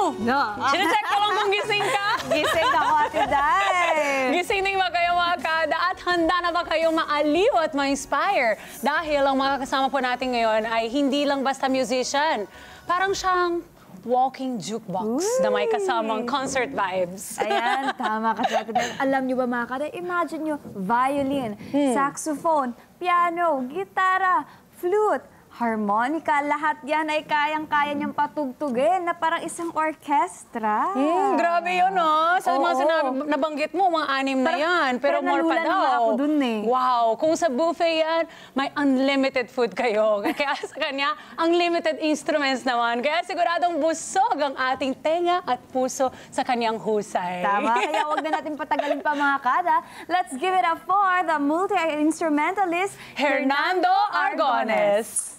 mo? No. Sinecheck ko lang kung gising ka. Gising ako, Ate Day. Gising din ba kayo mga kada? At handa na ba kayong maaliw at ma-inspire? Dahil ang mga kasama po natin ngayon ay hindi lang basta musician. Parang siyang walking jukebox na may kasamang concert vibes. Ayan, tama kasi Ate Day. Alam niyo ba mga kada, imagine niyo, violin, saxophone, piano, gitara, flute, harmonica, lahat yan ay kayang-kaya niyang patugtugin na parang isang orkestra. Grabe yun, no? Sa mga sinabi, nabanggit mo, mga anim na yan. Pero more pa daw. Ako dun eh. Wow. Kung sa buffet yan, may unlimited food kayo. Kaya sa kanya, unlimited instruments naman. Kaya siguradong busog ang ating tenga at puso sa kanyang husay. Tama. Kaya huwag na natin patagalin pa mga kada. Let's give it up for the multi-instrumentalist, Hernando Argones.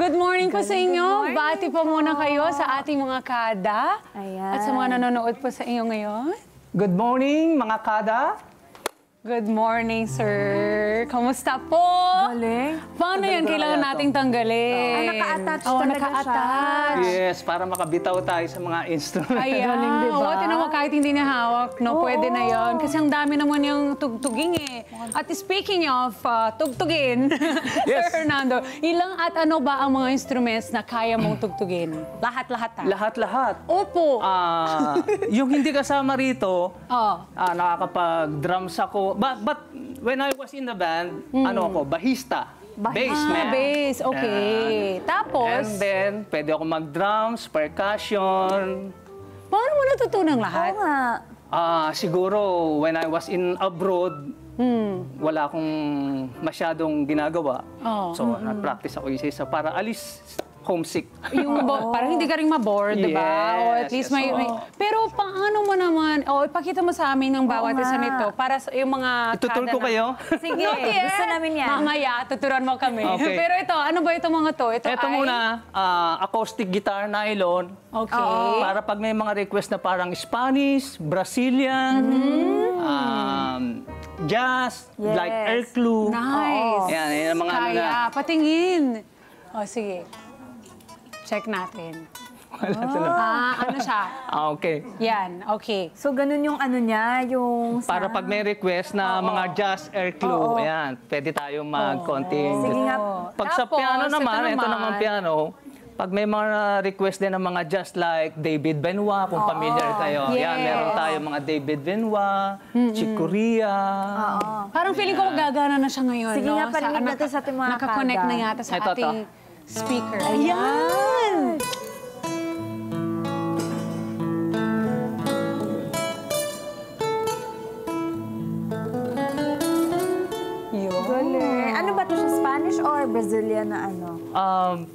Good morning po sa inyo. Bati po muna kayo sa ating mga kada. Ayan. At sa mga nanonood po sa inyo ngayon. Good morning, mga kada. Good morning, sir. Kamusta po? Galing. Paano yan? Kailangan nating tanggalin. Ay, naka-attach Oo, talaga naka-attach. Yes, para makabitaw tayo sa mga instrument. Ayan. Galing, diba? Oo, tinawag kahit hindi niya hawak, no? Oo. Pwede na yon. Kasi ang dami naman yung tugtuging eh. At speaking of tugtugin, Yes. Sir Hernando, ilang at ano ba ang mga instruments na kaya mong tugtugin? Lahat-lahat ah. Lahat-lahat. Opo. Yung hindi kasama rito, Oh. nakakapag-drums ako. But when I was in the band, ano ako, bahista. bass, man. Bass, okay. Tapos, And then, pwede ako mag-drums, percussion. paano mo natutunan Oo lahat? nga. Siguro, when I was in abroad, wala akong masyadong ginagawa. Oh. So, nag-practice ako isa-isa para alis homesick. Yung parang hindi ka rin ma-bored, di ba? O at Yes, least yes, may... oo. Pero paano mo naman, ipakita mo sa amin ng bawat Oo isa nga. nito para sa yung mga... Itutur ko kayo. Sige, Not yet. gusto namin yan. Mamaya, tuturuan mo kami. Okay. Pero ito, ano ba itong mga to? Ito Ito ay... muna, acoustic guitar, nylon. Okay. Para pag may mga request na parang Spanish, Brazilian, jazz, Yes. like Erclu. Nice. Yan, yan ang mga ano na. Kaya, patingin. O, sige. Check natin. Ano siya? Okay. Yan, okay. So, ganun yung ano niya, yung... Para pag may request na mga jazz, Erclu, ayan, pwede tayo mag-konting. Sige nga. Pag sa Tapos, piano ito naman, ito naman. naman piano, pag may mga request din ng mga jazz like David Benoit, kung familiar kayo. Yes. Yan, meron tayo mga David Benoit, Chick Corea. Parang feeling ko gagana na siya ngayon, Sige no? nga, parinig natin sa ating mga Nakakonect kada. na yata sa Ito, ating speaker. Ayan! Yun. Galing. Ano ba ito siya? Spanish or Brazilian na ano?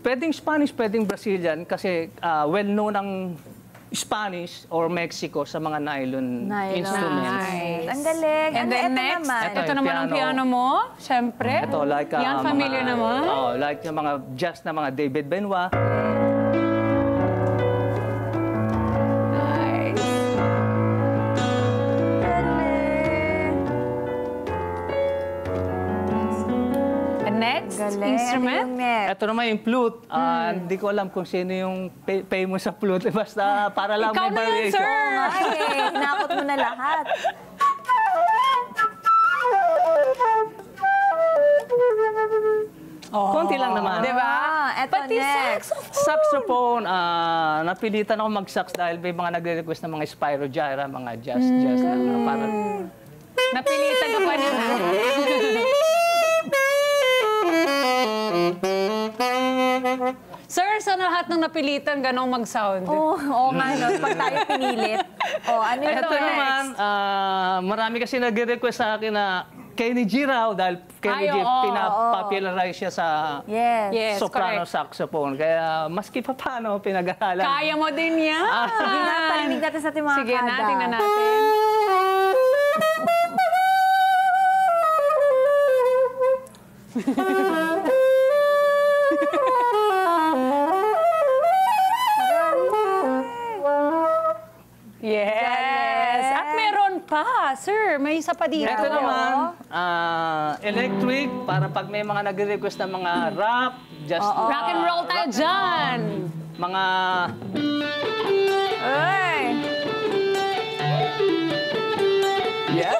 Pwedeng Spanish, pwedeng Brazilian kasi well-known ang Spanish or Mexico sa mga nylon, Nylon. instruments. Nice. Ang galing. And then ito next, naman. Ito ito yung naman ang piano. piano mo, syempre. Ito, like Yan, familiar mga, naman. like yung mga jazz na mga David Benoit. Nice. And next, Galing. instrument. Ano yung next? Ito naman yung flute. Hindi ko alam kung sino yung famous sa flute. Basta para lang Ikaw may na yan, variation. sir. Ay, hinakot mo na lahat. Konti lang naman. Di ba? Eto Pati next. Saxophone, napilitan ako mag-sax dahil may mga nagre-request ng mga Spyro Gyra, mga jazz na parang... Napilitan ka pa nila. Sir, sa lahat ng napilitan, ganong mag-sound. Oo nga, no? Pag tayo pinilit. Ano yung Ito next? naman, marami kasi nagre-request sa akin na Kenny G raw dahil Kenny Ay, G oo, pinapopularize siya sa Yes. Yes, soprano correct. saxophone. Kaya maski pa paano, pinag-aralan. Kaya mo din yan. Sige nga, parinig natin sa ating mga Sige kada. na, tingnan natin. Yes! At meron pa, sir. May isa pa dito. Ito naman, electric, para pag may mga nagre-request ng mga rap, just Rock and roll tayo dyan. mga Ay! yeah.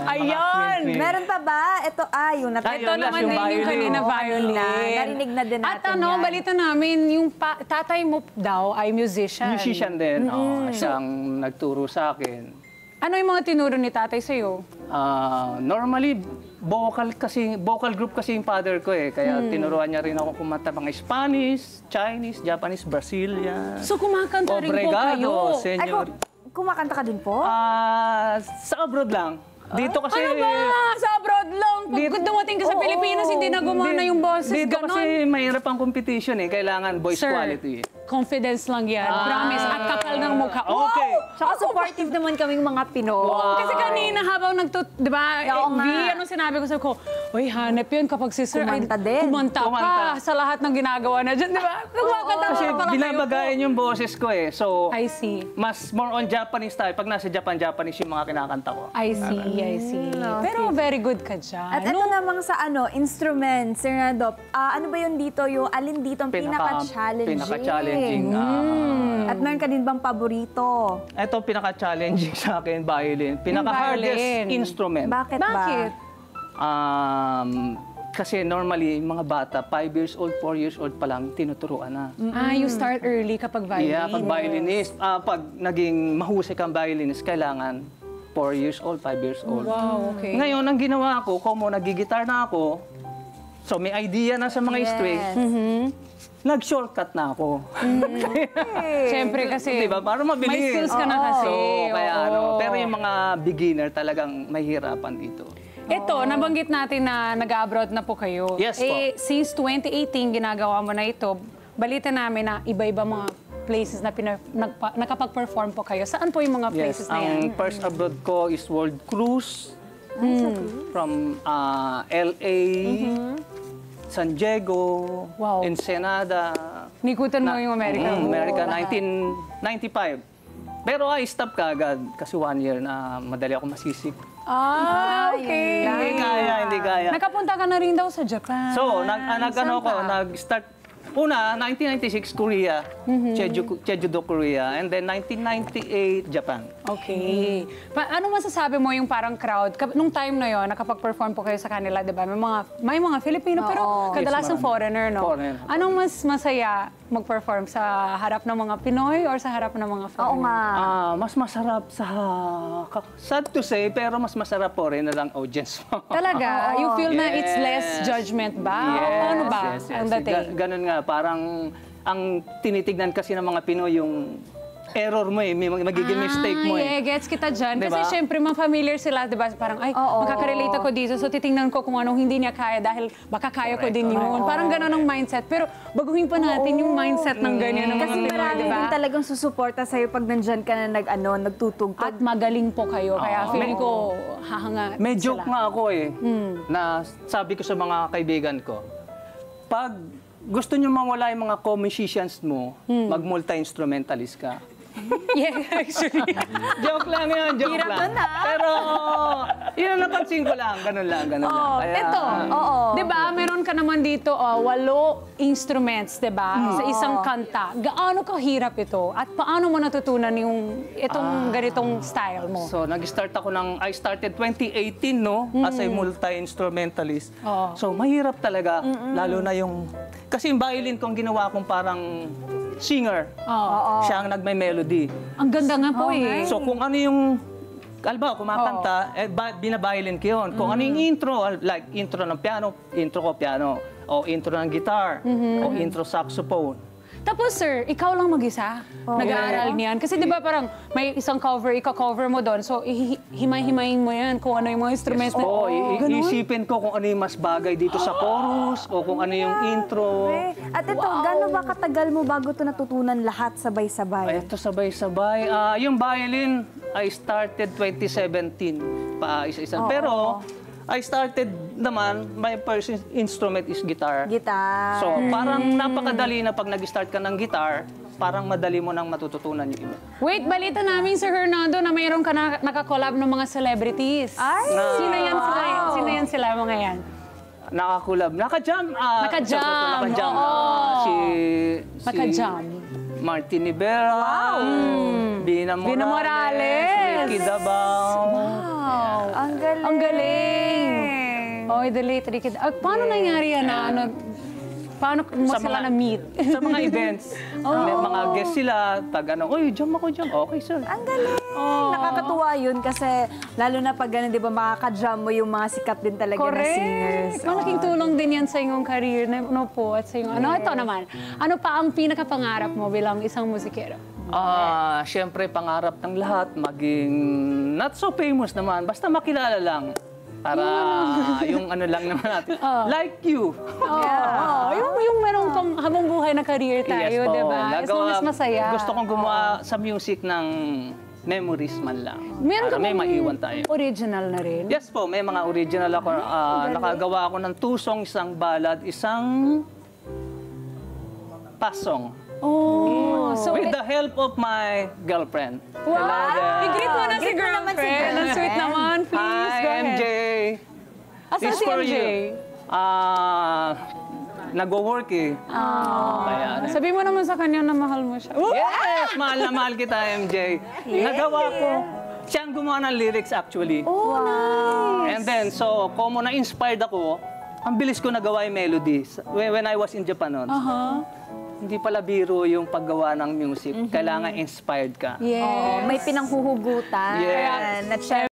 Ayun! Meron pa ba? Ito, yung Tayo. Ito Last, naman yung din yung violin. kanina Oo, violin. narinig na din At natin ano, yan. balita namin, yung tatay mo daw ay musician. Musician din. Siyang nagturo sa akin. Ano yung mga tinuro ni tatay sa'yo? Normally, vocal group kasi yung father ko eh. Kaya tinuruan niya rin ako kumanta mga Spanish, Chinese, Japanese, Brazilian. So kumakanta rin po kayo. Obrigado, Ay, senyor. kumakanta ka din po? Sa abroad lang. Dito kasi... Ano ba? Sa abroad lang. Pag dumating ka sa Oo, Pilipinas, hindi na gumana yung boses. Dito ganon. kasi mahirap ang competition eh. Kailangan voice Sir, quality. confidence lang yan. Promise. At kapal ng mukha. Okay. Tsaka supportive naman kaming mga Pinoy. Kasi kanina habang di ba, Oo nga. anong sinabi ko sa ko, uy, hanap yun kapag si Sir Kumanta din. kumanta Kumanta. pa sa lahat ng ginagawa na dyan, di ba? Kumakanta Kasi pa pala kayo. binabagayan yung boses ko eh. So, I see. mas more on Japanese tayo. Pag nasa Japanese yung mga kinakanta ko. I see. Pero very good ka dyan. At ito namang sa instrument, Sir Nando, ano ba yun dito? Yung alin dito ang pinaka-challenging? Pinaka-challenging. At meron ka din bang paborito? Ito pinaka-challenging sa akin, violin. Pinaka-hardest Violin. instrument. Bakit Bakit? Kasi normally, mga bata, 5 years old, 4 years old pa lang, tinuturuan na. You start early kapag violin. Yeah, pag violinist, pag naging mahusay kang violinist, kailangan 4 4 years old, 5 years old. Wow, okay. Ngayon, ang ginawa ko, kung nagigitar na ako, so may idea na sa mga strings, nag-shortcut na ako. Siyempre kasi, Diba? Para mabilis. may skills ka na kasi. So, kaya Oo. pero yung mga beginner talagang mahirapan dito. Ito, nabanggit natin na nag-abroad na po kayo. Yes po. Since 2018, ginagawa mo na ito. Balita namin na iba-iba mga places na nakapag-perform po kayo. Saan po yung mga places na yan? Ang first abroad ko is World Cruise. From LA, San Diego, Wow. Ensenada. Nikutan mo yung America. America, 1995. Pero I stop kagad kasi 1 year na madali ako masisik. Okay. Hindi kaya. Nakapunta ka na rin daw sa Japan. So, nag-start. Una, 1996, Korea. Jeju-do, Korea. And then 1998, Japan. Okay. Ano masasabi mo yung parang crowd? Nung time na yon, nakapag-perform po kayo sa kanila, di ba? May mga Filipino, pero Yes, kadalasang marami. foreigner, no? Foreigner. Anong mas masaya mag-perform sa harap ng mga Pinoy or sa harap ng mga foreigner? Oo nga. Mas masarap sad to say, pero mas masarap po rin na lang audience mo. Talaga? You feel na it's Yes. less judgment ba? Ano ba ang dating? Ganun nga, parang ang tinitignan kasi ng mga Pinoy yung error mo may magiging mistake mo Yeah, gets kita dyan. Diba? Kasi syempre, familiar sila, di ba? Parang, makaka-relate ako dito. So, titingnan ko kung anong hindi niya kaya dahil baka kaya ko din yun. Parang gano'n ang mindset. Pero, baguhin pa natin yung mindset ng ganyan ng mga Kasi Pinoy, marami di ba? din talagang susuporta sa'yo pag nandyan ka na nagtutugtog. At magaling po kayo. Kaya feeling ko, hahanga May joke sila. nga ako na sabi ko sa mga kaibigan ko, pag gusto nyo mawala yung mga musicians mo, mag-multi-instrumentalist ka. Yeah, actually. Joke lang yan, joke Hirap lang. nun, ha? Pero, yun ang napansin ko lang, ganun lang. Ito, di ba, meron ka naman dito, 8 instruments, di ba, sa isang kanta. Gaano kahirap ito? At paano mo natutunan itong ganitong style mo? So, I started 2018, no? As a multi-instrumentalist. So, mahirap talaga. Lalo na kasi yung violin ko, ang ginawa kong parang singer. Siya ang nagmay-melody. Ang ganda nga po eh. So, kung ano yung, halimbawa, kumakanta, binaviolin ko yun. Kung ano yung intro, like intro ng piano, intro ko piano. O intro ng guitar, o intro saxophone. Tapos sir, ikaw lang mag-isa? Nag-aaral niyan? Kasi di ba parang may isang cover, ika-cover mo doon. So, himay-himayin mo yan kung ano yung mga instruments na... Iisipin ko kung ano yung mas bagay dito sa chorus, o kung ano yung intro. At ito, gano'n ba katagal mo bago ito natutunan lahat sabay-sabay? Ito sabay-sabay. Yung violin, I started 2017 pa isa-isa. Pero I started naman, my first instrument is guitar. Gitar. So parang napakadali na pag nag-start ka ng guitar, parang madali mo nang matututunan yung iba. Wait, balita namin, Sir Hernando, na mayroon ka nakakollab ng mga celebrities. Ay! Sino yan sila, mga yan? Nakakulab. Naka-jam. Naka-jam, Naka-jam. oo. Si Naka-jam. Martin Rivera. Bina Bina Morales. Ricky Dabao. Wow. Ang galing. Ang galing. Oh, the late Ricky. Paano nangyari yan na paano mo sila na-meet? Sa mga events. May mga guest sila. Pag uy, jam ako dyan. Okay, sir. Ang galing. Nakakatuwa yun kasi lalo na pag gano'n, di ba, makaka-jam mo yung mga sikat din talaga na singers. Malaking tulong din yan sa iyong career, no po, at sa iyong, ito naman, ano pa ang pinakapangarap mo bilang isang musikero? Siyempre, pangarap ng lahat, maging not so famous naman, basta makilala lang. Para yung ano lang naman natin. Like you. Yung meron pang habang buhay na career tayo, di ba? As long as masaya. Gusto kong gumawa sa music ng memories man lang. Meron ka para may bang maiwan tayo. original na rin? Yes po, may mga original ako. Nakagawa ako ng 2 songs, isang ballad, isang past song. So, With the help of my girlfriend. wow! I-greet mo na si Greet mo naman si girlfriend. Ang sweet naman, please. Hi, Go ahead. MJ. Asan This si for MJ? you. Nag-work eh. Kaya, Sabi mo naman sa kanya na mahal mo siya. yes! Mahal na mahal kita, MJ. Nagawa ko. Siya ang gumawa ng lyrics actually. Oh, nice. And then, so, kung na-inspired ako, ang bilis ko nagawa yung melody. When I was in Japan noon. Hindi pala biro yung paggawa ng music. Kailangan inspired ka. Yes. May pinanghuhugutan. Yes. At